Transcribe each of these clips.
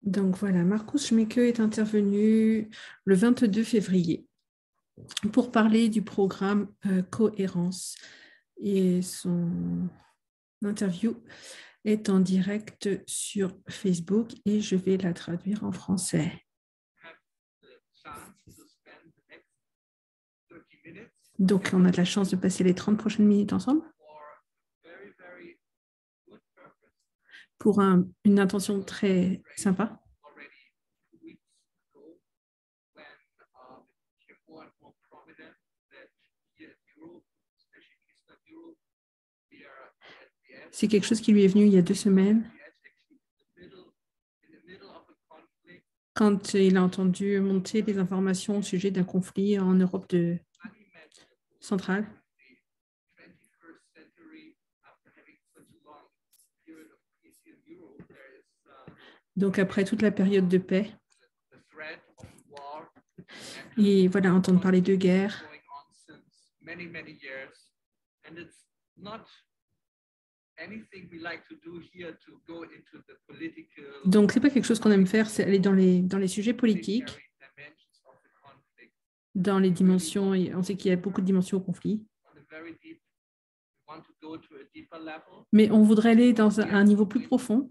Donc voilà, Markus Schmecke est intervenu le 22 février pour parler du programme Cohérence. Et son interview est en direct sur Facebook et je vais la traduire en français. Donc, on a de la chance de passer les 30 prochaines minutes ensemble pour une intention très sympa. C'est quelque chose qui lui est venu il y a 2 semaines, quand il a entendu monter les informations au sujet d'un conflit en Europe centrale. Donc, après toute la période de paix, et voilà, entendre parler de guerre. Donc, ce n'est pas quelque chose qu'on aime faire, c'est aller dans les sujets politiques, dans les dimensions, on sait qu'il y a beaucoup de dimensions au conflit. Mais on voudrait aller dans un niveau plus profond.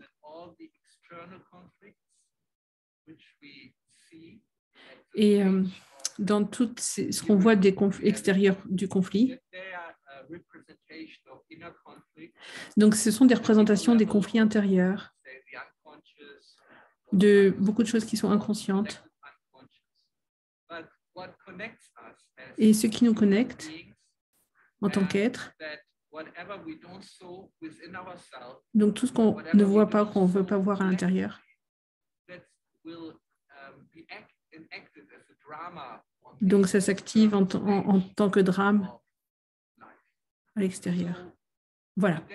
Et dans tout ce qu'on voit des conflits extérieurs du conflit. Donc, ce sont des représentations des conflits intérieurs, de beaucoup de choses qui sont inconscientes. Et ce qui nous connecte en tant qu'être, donc tout ce qu'on ne voit pas, qu'on ne veut pas voir à l'intérieur, donc ça s'active en tant que drame à l'extérieur. Voilà.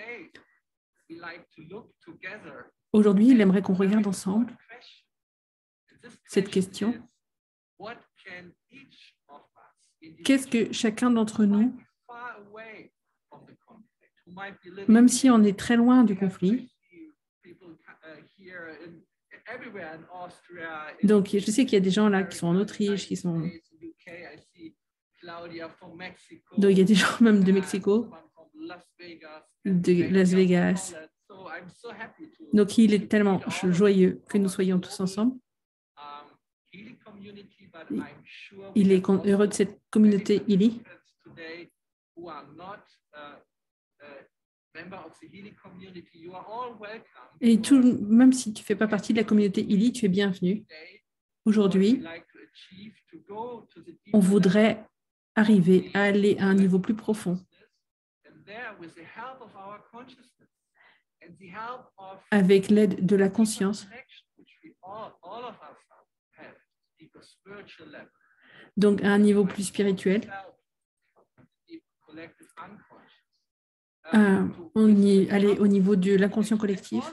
Aujourd'hui, il aimerait qu'on regarde ensemble cette question. Qu'est-ce que chacun d'entre nous, même si on est très loin du conflit, donc je sais qu'il y a des gens là qui sont en Autriche, qui sont... Donc il y a des gens même de Mexico, de Las Vegas. Donc il est tellement joyeux que nous soyons tous ensemble. Il est heureux de cette communauté Ili. Et même si tu ne fais pas partie de la communauté Ili, tu es bienvenu. Aujourd'hui, on voudrait arriver à aller à un niveau plus profond. Avec l'aide de la conscience. Donc, à un niveau plus spirituel. On y allait au niveau de l'inconscient collectif.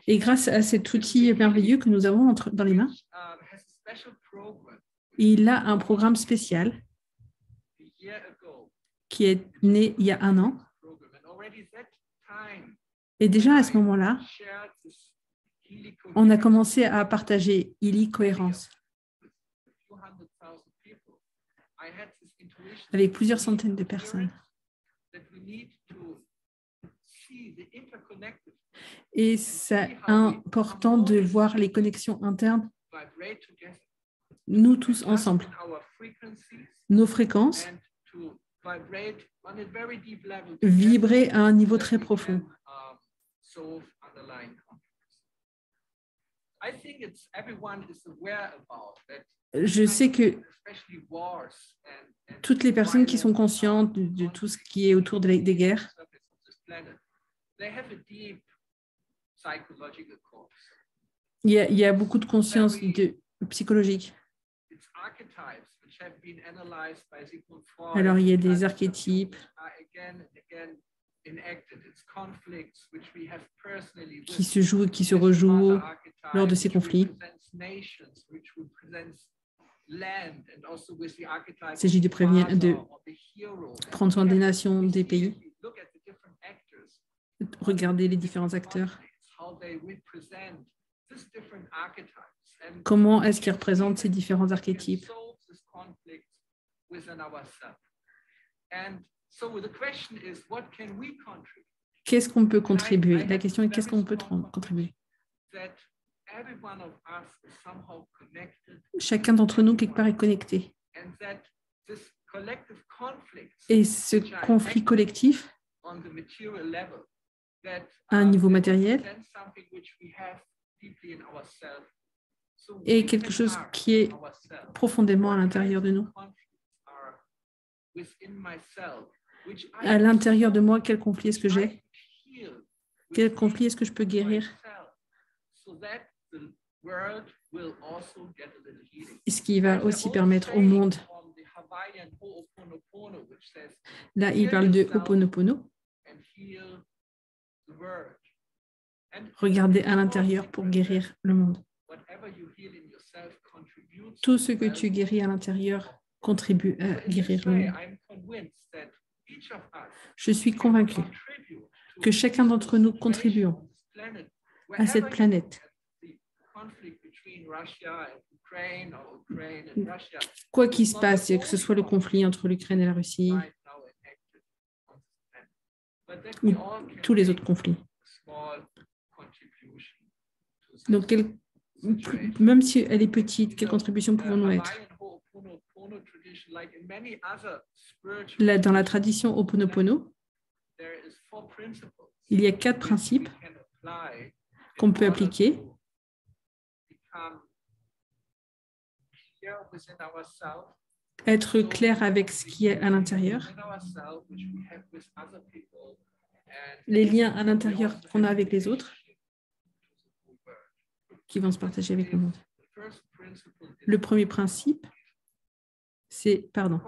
Et grâce à cet outil merveilleux que nous avons dans les mains, il a un programme spécial qui est né il y a 1 an. Et déjà à ce moment-là, on a commencé à partager Ili Cohérence avec plusieurs centaines de personnes. Et c'est important de voir les connexions internes, nous tous ensemble, nos fréquences, vibrer à un niveau très profond. Je sais que toutes les personnes qui sont conscientes de tout ce qui est autour des guerres, il y a beaucoup de conscience psychologique. Alors, il y a des archétypes qui se jouent, qui se rejouent lors de ces conflits. Il s'agit de prendre soin des nations, des pays. regarder les différents acteurs. Comment est-ce qu'ils représentent ces différents archétypes? Qu'est-ce qu'on peut contribuer? La question est qu'est-ce qu'on peut contribuer? Chacun d'entre nous, quelque part, est connecté. Et ce conflit collectif, à un niveau matériel, est quelque chose qui est profondément à l'intérieur de nous. À l'intérieur de moi, quel conflit est-ce que j'ai? Quel conflit est-ce que je peux guérir? Et ce qui va aussi permettre au monde. Là, il parle de Ho'oponopono. Regardez à l'intérieur pour guérir le monde. Tout ce que tu guéris à l'intérieur contribue à guérir le monde. Je suis convaincu que chacun d'entre nous contribuons à cette planète. Quoi qu'il se passe, que ce soit le conflit entre l'Ukraine et la Russie ou tous les autres conflits. Donc, même si elle est petite, quelle contribution pouvons-nous être? Là, dans la tradition Ho'oponopono, il y a 4 principes qu'on peut appliquer être clair avec ce qui est à l'intérieur, les liens à l'intérieur qu'on a avec les autres qui vont se partager avec le monde. Le premier principe, c'est pardon.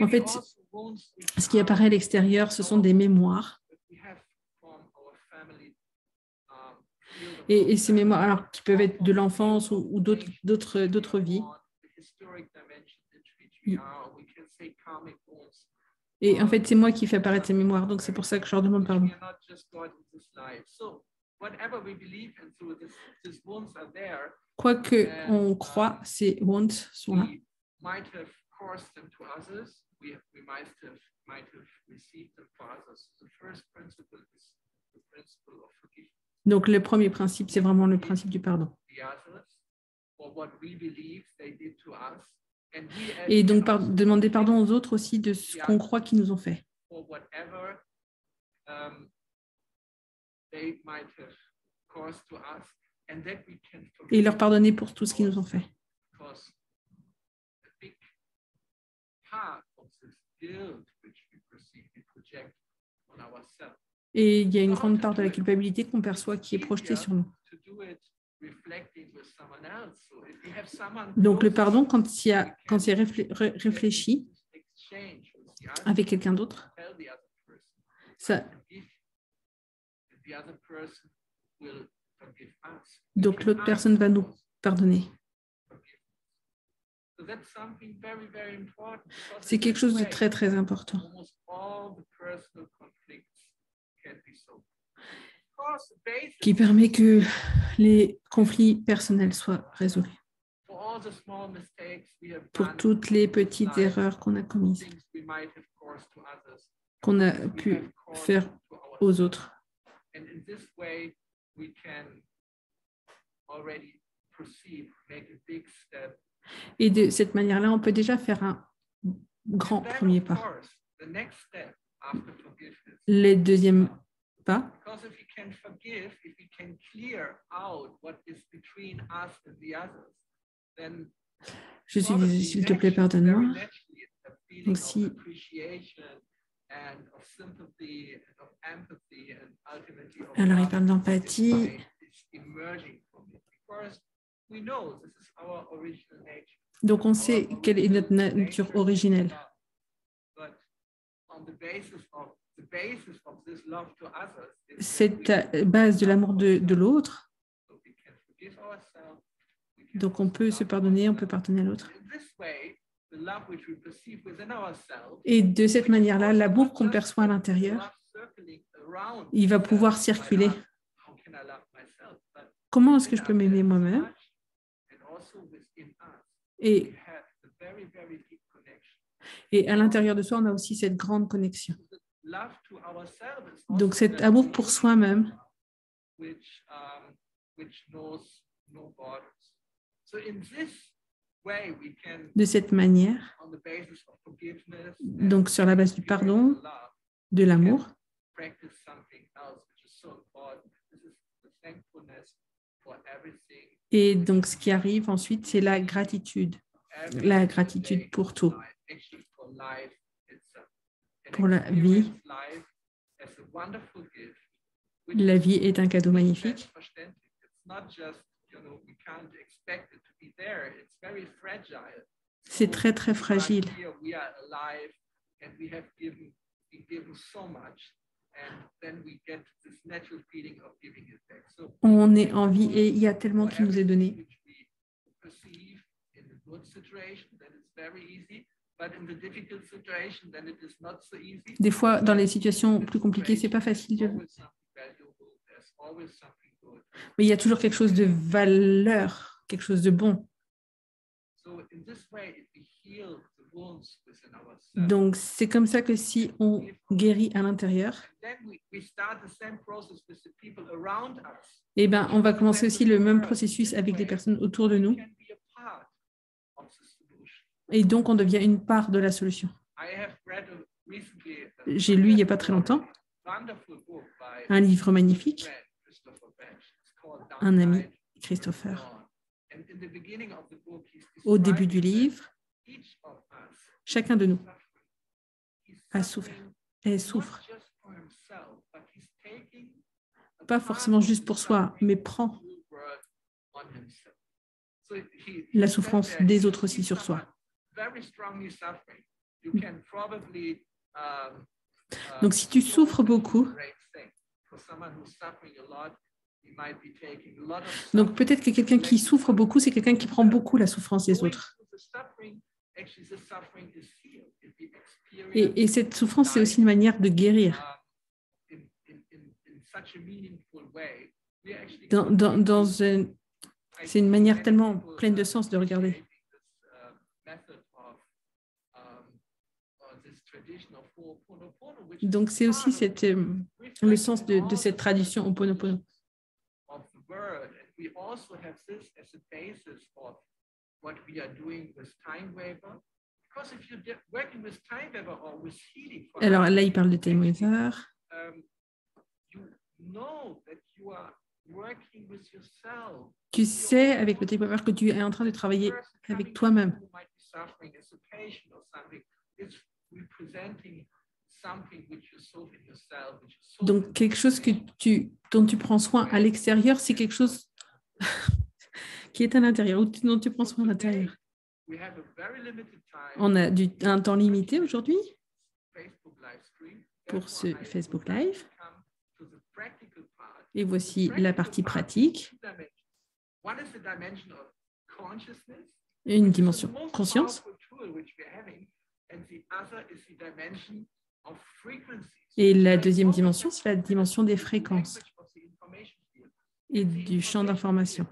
En fait, ce qui apparaît à l'extérieur, ce sont des mémoires. Et ces mémoires, alors, qui peuvent être de l'enfance ou d'autres vies. Et en fait, c'est moi qui fais apparaître ces mémoires, donc c'est pour ça que je leur demande pardon. Quoi qu'on croit, ces wounds sont là. Donc, le premier principe, c'est vraiment le principe du pardon. Et donc, demander pardon aux autres aussi de ce qu'on croit qu'ils nous ont fait. Et leur pardonner pour tout ce qu'ils nous ont fait. Et il y a une grande part de la culpabilité qu'on perçoit qui est projetée sur nous. Donc le pardon, quand c'est réfléchi avec quelqu'un d'autre, donc l'autre personne va nous pardonner. C'est quelque chose de très, très important. Qui permet que les conflits personnels soient résolus. Pour toutes les petites erreurs qu'on a commises, qu'on a pu faire aux autres. Et de cette manière-là, on peut déjà faire un grand premier pas. Le deuxième pas, je suis désolée, s'il te plaît, pardonne-moi. Donc, si alors, il parle d'empathie. Donc, on sait quelle est notre nature originelle. cette base de l'amour de l'autre. Donc, on peut se pardonner, on peut pardonner à l'autre. Et de cette manière-là, l'amour qu'on perçoit à l'intérieur, il va pouvoir circuler. Comment est-ce que je peux m'aimer moi-même? Et à l'intérieur de soi, on a aussi cette grande connexion. Donc, cet amour pour soi-même, de cette manière, donc sur la base du pardon, de l'amour, et donc ce qui arrive ensuite, c'est la gratitude pour tout, pour la vie. La vie est un cadeau magnifique. C'est très, très fragile. On est en vie et il y a tellement qui nous est donné. Des fois, dans les situations plus compliquées, c'est pas facile. Mais il y a toujours quelque chose de valeur, quelque chose de bon. Donc, c'est comme ça que si on guérit à l'intérieur, eh ben, on va commencer aussi le même processus avec les personnes autour de nous. Et donc, on devient une part de la solution. J'ai lu il n'y a pas très longtemps un livre magnifique, un ami, Christopher. Au début du livre, chacun de nous a souffert et souffre. Pas forcément juste pour soi, mais prend la souffrance des autres aussi sur soi. Donc, si tu souffres beaucoup, donc peut-être que quelqu'un qui souffre beaucoup, c'est quelqu'un qui prend beaucoup la souffrance des autres. Et cette souffrance, c'est aussi une manière de guérir. C'est une manière tellement pleine de sens de regarder. Donc, c'est aussi le sens de cette tradition Ho'oponopono. Alors là, il parle de Time Weaver. Tu sais, avec le Time Weaver, que tu es en train de travailler avec toi-même. Donc, quelque chose dont tu prends soin à l'extérieur, c'est quelque chose qui est à l'intérieur, ou dont tu prends soin à l'intérieur. On a un temps limité aujourd'hui pour ce Facebook Live. Et voici la partie pratique. Une dimension conscience. Et la deuxième dimension, c'est la dimension des fréquences et du champ d'information.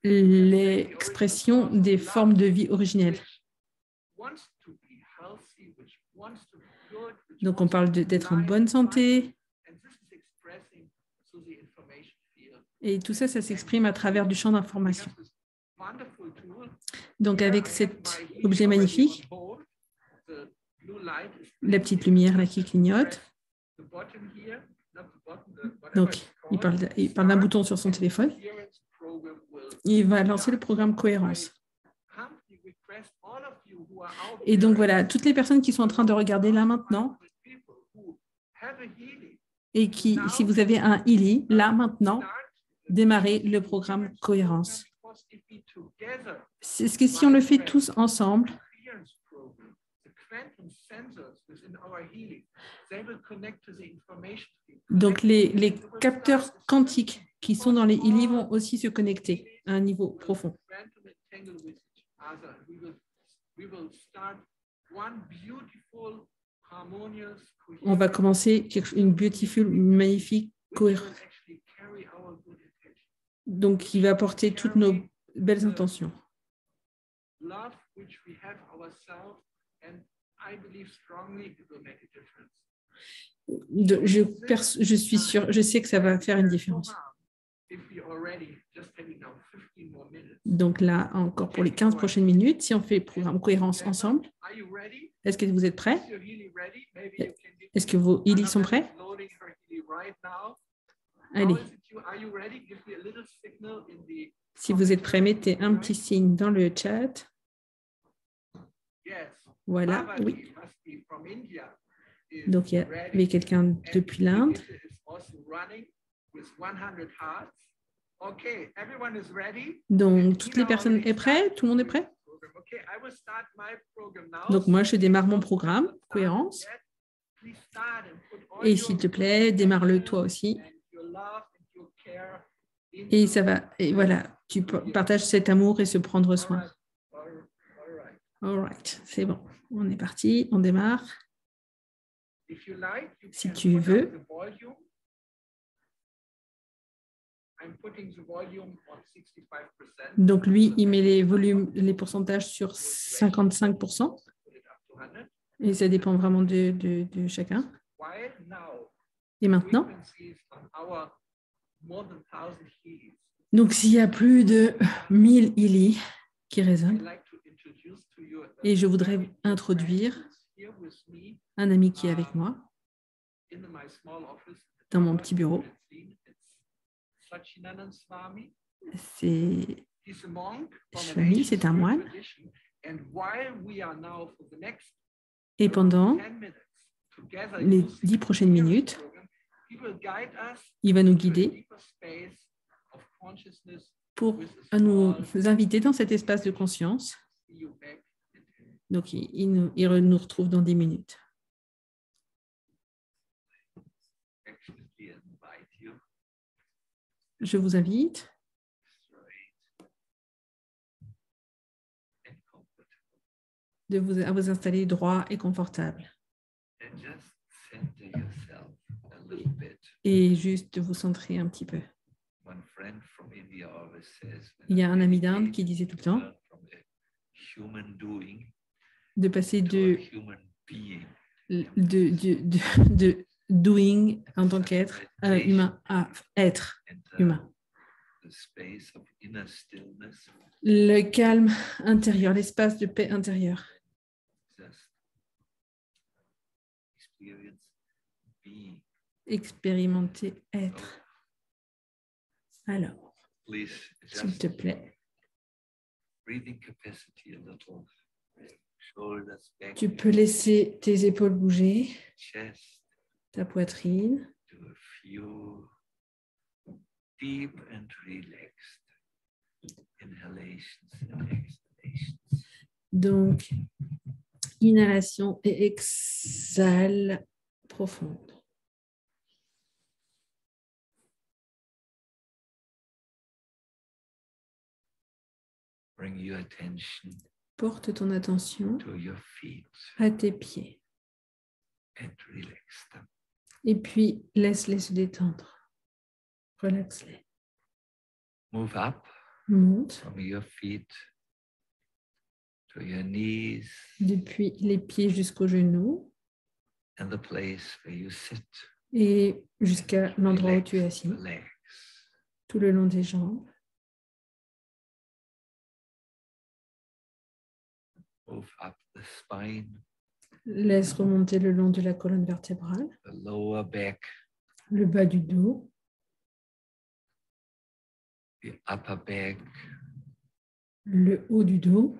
L'expression des formes de vie originelles. Donc, on parle d'être en bonne santé. Et tout ça, ça s'exprime à travers du champ d'information. Donc, avec cet objet magnifique, la petite lumière là qui clignote. Donc, il parle d'un bouton sur son téléphone. Il va lancer le programme Cohérence. Et donc, voilà, toutes les personnes qui sont en train de regarder là maintenant, et qui, si vous avez un Ili, là maintenant, démarrez le programme Cohérence. C'est ce que si on le fait tous ensemble, donc les capteurs quantiques qui sont dans les ILI vont aussi se connecter à un niveau profond. On va commencer une beautiful, magnifique cohérence. Donc, qui va porter toutes nos belles intentions. Je suis sûre, je sais que ça va faire une différence. Donc là, encore pour les 15 prochaines minutes, si on fait le programme cohérence ensemble, est-ce que vous êtes prêts? Est-ce que vos ILI sont prêts? Allez. Si vous êtes prêts, mettez un petit signe dans le chat. Voilà, oui. Donc, il y avait quelqu'un depuis l'Inde. Donc, toutes les personnes sont prêtes? Tout le monde est prêt? Donc, moi, je démarre mon programme, cohérence. Et s'il te plaît, démarre-le toi aussi. Et ça va, et voilà, tu partages cet amour et se prendre soin. All right, c'est bon. On est parti, on démarre. Si tu veux. Donc lui, il met les volumes, les pourcentages sur 55%. Et ça dépend vraiment de chacun. Et maintenant, donc s'il y a plus de 1000 ILI qui résonnent, et je voudrais introduire un ami qui est avec moi dans mon petit bureau. C'est Swami, c'est un moine. Et pendant les 10 prochaines minutes, il va nous guider pour nous inviter dans cet espace de conscience. Donc, il nous retrouve dans 10 minutes. Je vous invite à vous installer droit et confortable. Et juste vous centrer un petit peu. Il y a un ami d'Inde qui disait tout le temps de passer de doing en tant qu'être humain à être humain. Le calme intérieur, l'espace de paix intérieure. Expérimenter être. Alors, s'il te plaît, tu peux laisser tes épaules bouger, ta poitrine. Donc, inhalation et exhale profonde. Porte ton attention à tes pieds. Et puis, laisse-les se détendre. Relaxe-les. Monte. Depuis les pieds jusqu'aux genoux. Et jusqu'à l'endroit où tu es assis. Tout le long des jambes. Laisse remonter le long de la colonne vertébrale. Le bas du dos. Le haut du dos.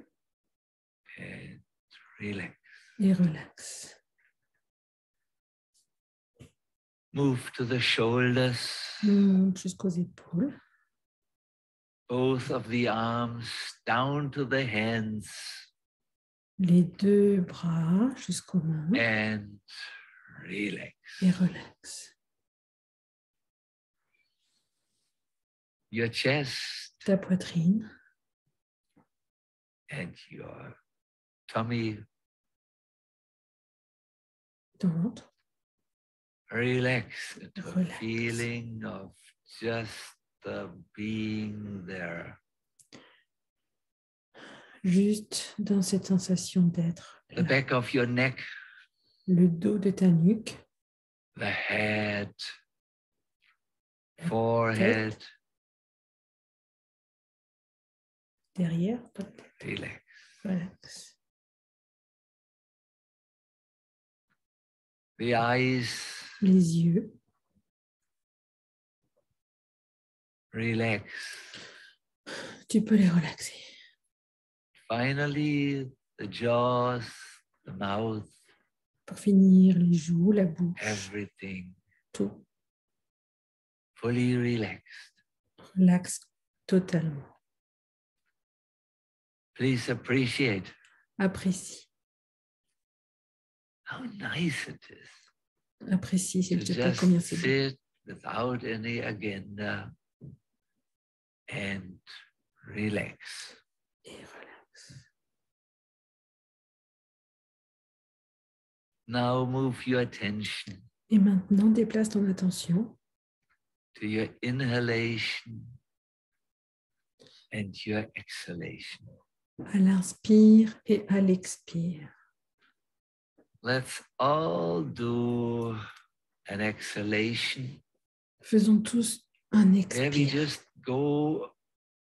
Et relaxe. Monte jusqu'aux épaules. both of the arms down to the hands. Les deux bras jusqu'aux mains. And relax. Et relax. Your chest Ta poitrine. and your tummy. Ton ventre. Relax into Relax. a feeling of just being there. Juste dans cette sensation d'être The là. back of your neck, Le dos de ta nuque. the head, forehead. Derrière. Pas de tête. Relax. Relax. The eyes. Les yeux. Relax. Tu peux les relaxer. Finally, the jaws, the mouth. Pour finir, les joues, la bouche. Everything. Tout. Fully relaxed. Relax totalement. Please appreciate Apprécie. how nice it is Apprécie, s'il to te plaît, just combien c'est beau. sit without any agenda and relax. Et relax. Now move your attention Et maintenant, déplace ton attention to your inhalation and your exhalation. à l'inspire et à l'expire. Let's all do an exhalation. Faisons tous un Where we expire. just go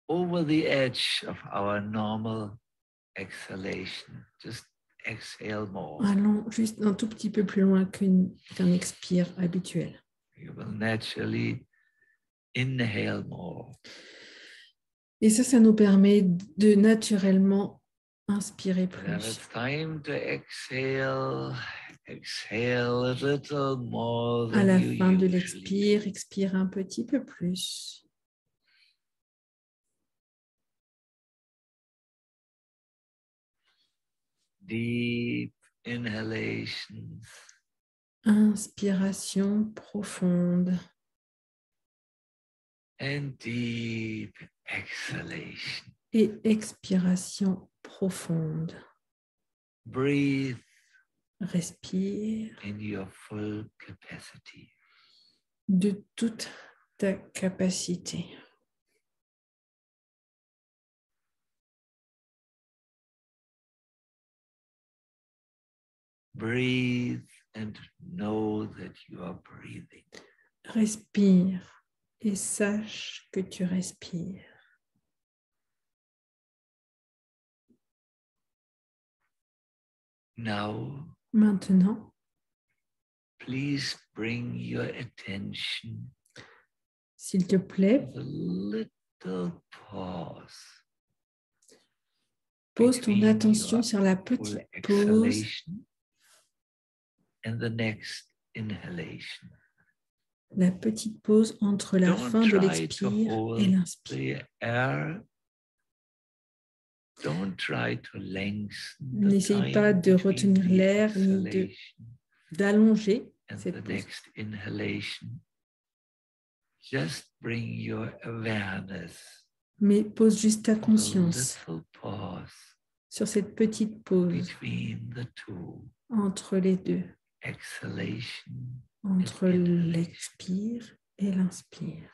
over the edge of our normal exhalation. Just exhale more. Allons juste un tout petit peu plus loin qu'un expire habituel. You will naturally inhale more. Et ça nous permet de naturellement inspirer Whenever plus. it's time to exhale, exhale a little more À than la you fin de usually l'expire, expire un petit peu plus. Deep inhalations Inspiration profonde and deep exhalation. et expiration profonde. Breathe Respire in your full capacity. de toute ta capacité. Breathe and know that you are breathing. Respire et sache que tu respires. Now, Maintenant, please bring your attention s'il te plaît, to the little pause. pose ton between attention your sur la full petite pause, exhalation and the next inhalation. la petite pause entre la Don't fin de try to l'expire hold et l'inspire. the air. Don't try to lengthen the N'essaye time pas de between retenir the l'air ni exhalation d'allonger and cette the pause. next inhalation. Just bring your awareness Mais pose juste ta to the conscience little pause sur cette petite pause between the two, entre les deux, exhalation entre and inhalation. l'expire et l'inspire.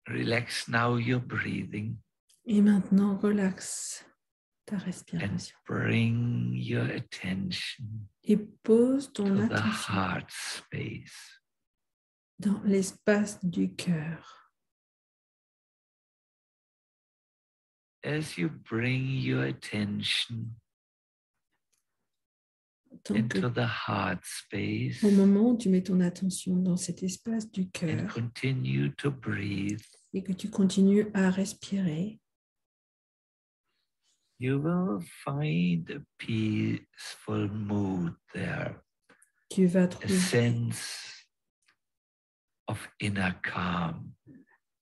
Relax now your breathing Et maintenant, relaxe ta and respiration bring your attention et pose ton to the attention heart space. dans l'espace du cœur. As you bring your attention Tant que, into the heart space au moment où tu mets ton attention dans cet espace du and cœur continue to breathe, et que tu continues à respirer, You will find a peaceful mood there, Tu vas a trouver, sense of inner calm.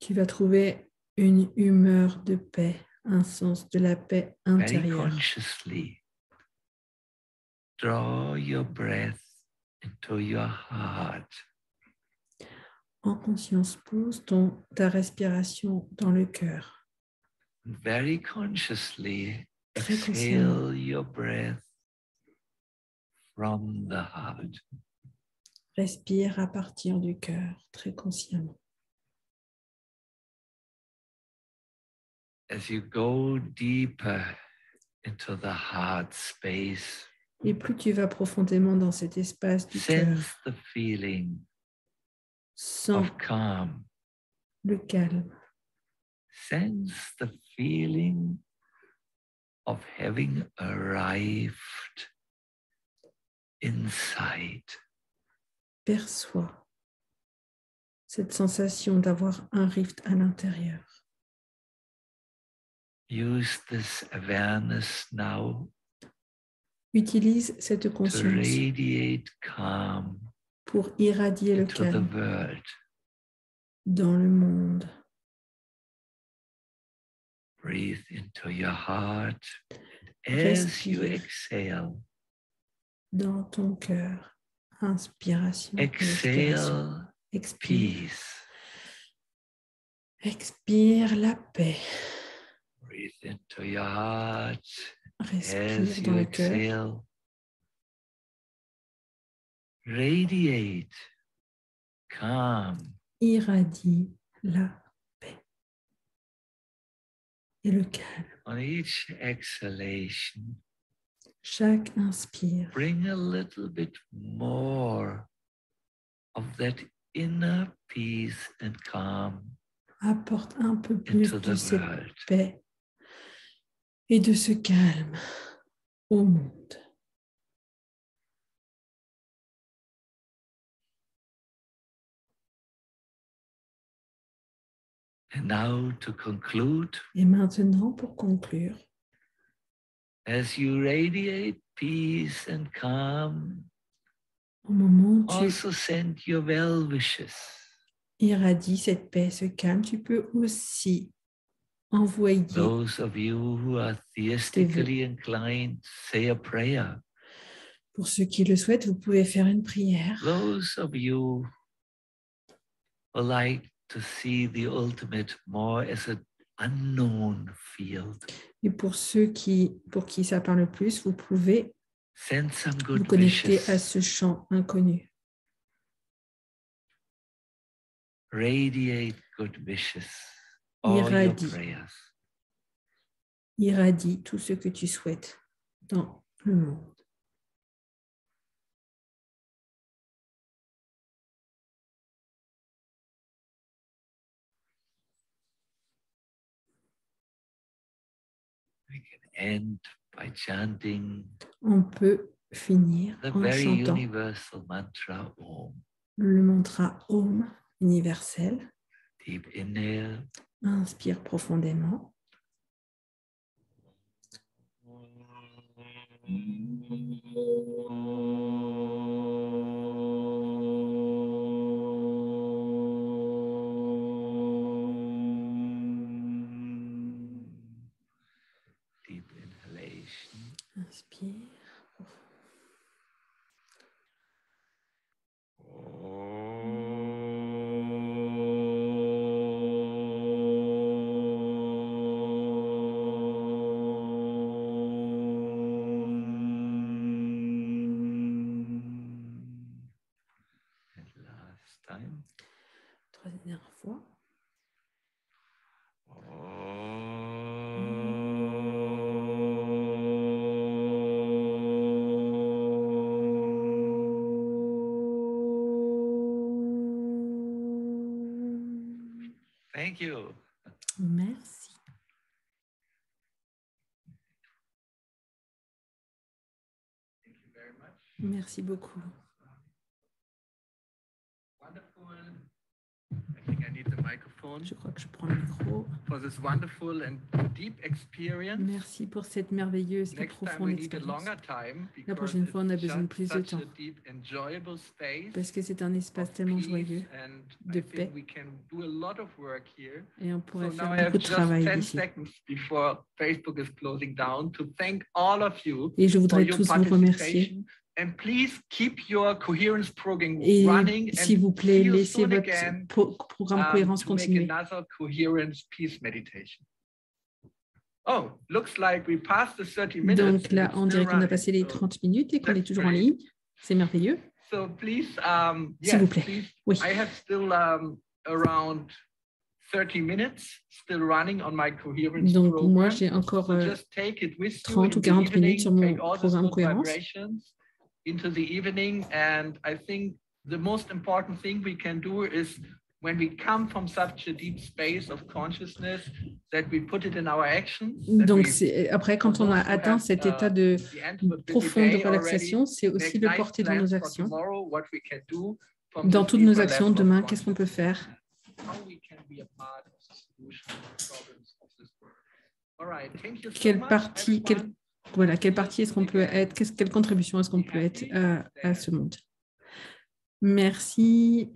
tu vas trouver une humeur de paix, un sens de la paix Very intérieure. consciously draw your breath into your heart. En conscience, pose ta respiration dans le cœur. Very consciously Très consciemment. exhale your breath from the heart. Respire à partir du cœur, très consciemment. As you go deeper into the heart space, Et plus tu vas profondément dans cet espace du cœur, sense the feeling sens of calm. le calme, Sense the feeling of having arrived inside. perçois cette sensation d'avoir un rift à l'intérieur. Use this awareness now Utilise cette to conscience radiate calm pour irradier le into the calme world. dans le monde. Breathe into your heart. As you Respire exhale, dans ton cœur. Inspiration et expiration. exhale Expire. peace. Expire la paix. Breathe into your heart. Respire As dans you le cœur. exhale, radiate calm. Irradie la paix et le calme. On each exhalation, Chaque inspire, bring a little bit more of that inner peace and calm apporte un peu plus into de the cette world. paix et de ce calme au monde. And now to conclude, Et maintenant, pour conclure, as you radiate peace and calm, au moment où tu also send your well wishes. irradies cette paix, ce calme, tu peux aussi envoyer Those of you who are theistically inclined, say a prayer. pour ceux qui le souhaitent, vous pouvez faire une prière. Those of you who like to see the ultimate more as an unknown field, Et pour ceux pour qui ça parle plus, vous pouvez send some vous good connecter à wishes. ce champ inconnu. Radiate good wishes. All your Irradie. prayers. Irradie tout ce que tu souhaites dans le monde. We can end by chanting On peut finir the en very chantant universal mantra Om. le mantra Om universel. Deep inhale. Inspire profondément. Deep inhalation. Inspire. And last time. Troisième fois. Thank you. Merci. Thank you very much. Merci beaucoup. Wonderful. I think I need the microphone. Je crois que je prends le micro. For this wonderful and deep experience. Merci pour cette merveilleuse et Next time profonde we need a expérience. longer time La prochaine fois, on a besoin de plus de such temps a deep, enjoyable space parce que c'est un espace of tellement peace, joyeux and de I paix. think we can do a lot of work here. Et on pourrait So faire now I beaucoup have de just travail 10 ici. seconds before Facebook is closing down to thank all of you Et je for voudrais your tous vous remercier. participation. And please keep your coherence program Et running. s'il And vous plaît, see you laissez soon votre again, programme cohérence to make continuer. another coherence peace meditation. Oh, looks like we passed the 30 minutes. Donc là, It's on still dirait qu'on a running, passé les so 30 minutes et qu'on est that's toujours en great. ligne. C'est merveilleux. So please, S'il vous yes, plaît. please. Oui. I have still around 30 minutes still running on my coherence Donc program. moi, j'ai encore So just take it with you 30 in ou the 40 minutes sur evening, mon take all the programme good cohérence. vibrations into the evening. And I think the most important thing we can do is when we come from such a deep space of consciousness, that we put it in our actions. Donc après, quand on a atteint cet état de profonde relaxation, c'est aussi le porter dans nos actions. Dans toutes nos actions, demain, qu'est-ce qu'on peut faire? Quelle partie est-ce qu'on peut être? Quelle contribution est-ce qu'on peut être à ce monde? Merci.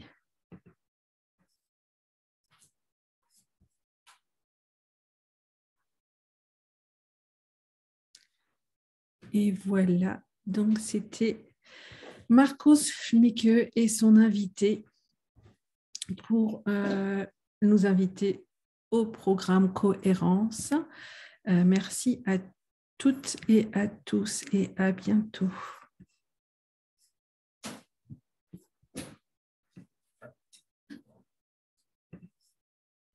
Et voilà, donc c'était Markus Schmicke et son invité pour nous inviter au programme Cohérence. Merci à toutes et à tous et à bientôt.